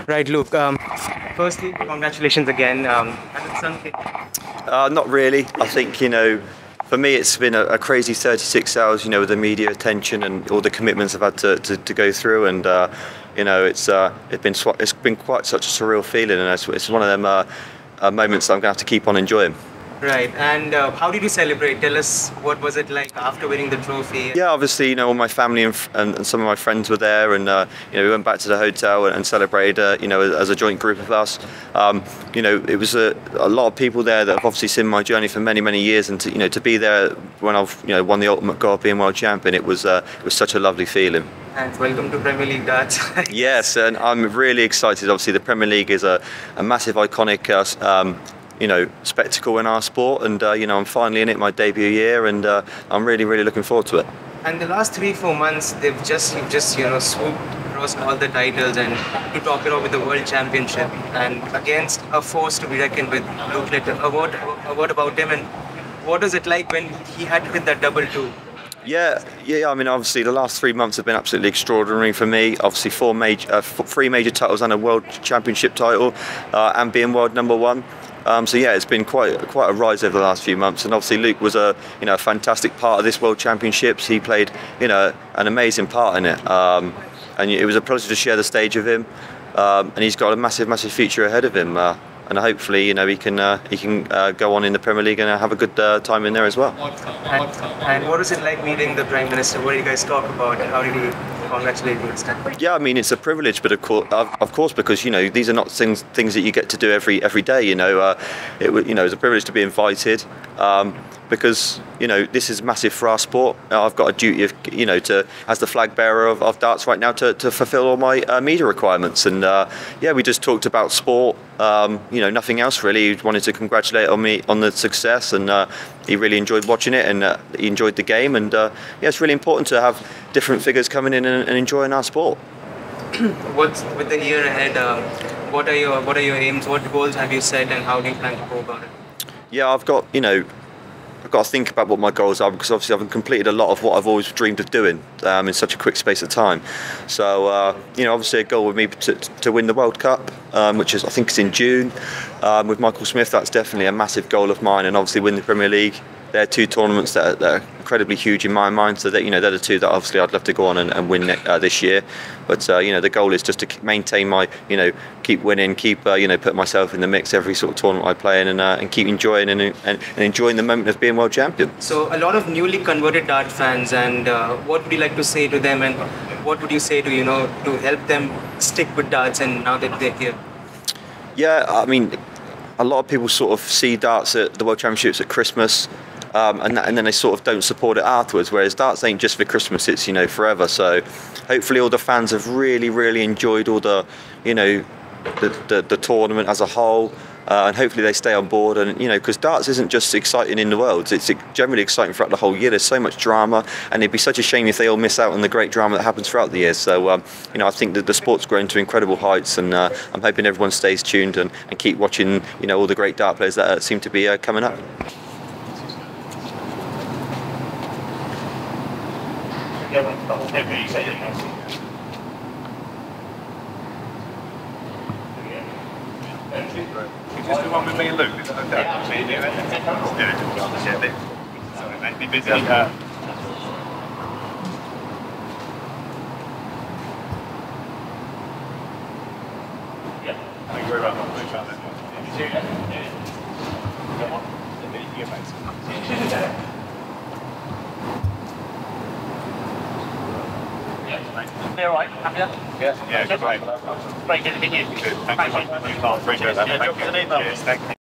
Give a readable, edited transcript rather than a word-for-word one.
Right, Luke. Firstly, congratulations again. Has it sunk in? Not really. I think, for me it's been a crazy 36 hours, with the media attention and all the commitments I've had to go through, and it's been quite such a surreal feeling, and it's one of them moments that I'm going to have to keep on enjoying. Right, and how did you celebrate? Tell us, what was it like after winning the trophy? Yeah, obviously, all my family and some of my friends were there, and we went back to the hotel and celebrated, as a joint group of us. It was a lot of people there that have obviously seen my journey for many, many years, and to be there when I've won the ultimate goal of being world champion, it was such a lovely feeling. And welcome to Premier League darts. Yes, and I'm really excited. Obviously, the Premier League is a massive, iconic spectacle in our sport, and I'm finally in it, my debut year, and I'm really, really looking forward to it. And the last 3-4 months, you've just swooped across all the titles, and to top it off with the World Championship, and against a force to be reckoned with, Luke Humphries. What about him, and what was it like when he had to hit that double too? Yeah. I mean, obviously, the last 3 months have been absolutely extraordinary for me. Obviously, 3 major titles and a World Championship title, and being world #1. So yeah, it's been quite a rise over the last few months, and obviously Luke was a fantastic part of this World Championships. He played an amazing part in it, and it was a pleasure to share the stage with him. And he's got a massive future ahead of him, and hopefully he can go on in the Premier League and have a good time in there as well. And what was it like meeting the Prime Minister? What did you guys talk about? How did he congratulate you? Yeah, I mean, it's a privilege, but of course, because these are not things that you get to do every day. It was a privilege to be invited, because this is massive for our sport. I've got a duty of as the flag bearer of darts right now to fulfil all my media requirements, and we just talked about sport, nothing else really. He wanted to congratulate me on the success, and he really enjoyed watching it, and he enjoyed the game, and it's really important to have different figures coming in and enjoying our sport. What's with the year ahead? What are your aims? What goals have you set, and how do you plan to go about it? Yeah, I've got to think about what my goals are, because obviously I've completed a lot of what I've always dreamed of doing in such a quick space of time. So obviously a goal would be to win the World Cup, which I think is in June, with Michael Smith. That's definitely a massive goal of mine, and obviously win the Premier League. They're two tournaments that are incredibly huge in my mind, so that they're the two that obviously I'd love to go on and win this year. But the goal is just to maintain my keep winning, keep put myself in the mix every sort of tournament I play in, and keep enjoying and enjoying the moment of being world champion. So a lot of newly converted dart fans, and what would you like to say to them, and what would you say to to help them stick with darts, and now that they're here? Yeah, I mean, a lot of people sort of see darts at the World Championships at Christmas. And then they sort of don't support it afterwards, whereas darts ain't just for Christmas, it's forever. So hopefully all the fans have really enjoyed all the the tournament as a whole, and hopefully they stay on board, and because darts isn't just exciting in the Worlds, it's generally exciting throughout the whole year. There's so much drama, and it'd be such a shame if they all miss out on the great drama that happens throughout the year. So I think that the sport's grown to incredible heights, and I'm hoping everyone stays tuned and keep watching all the great dart players that seem to be coming up. Just the one with me and Luke, is that okay? Yeah, let's do it. Sorry mate, be busy. Thank you very much. All right, happy? Yeah, great. Great to meet you. Good, thank you. Appreciate that. Thank you. Cheers, thank you.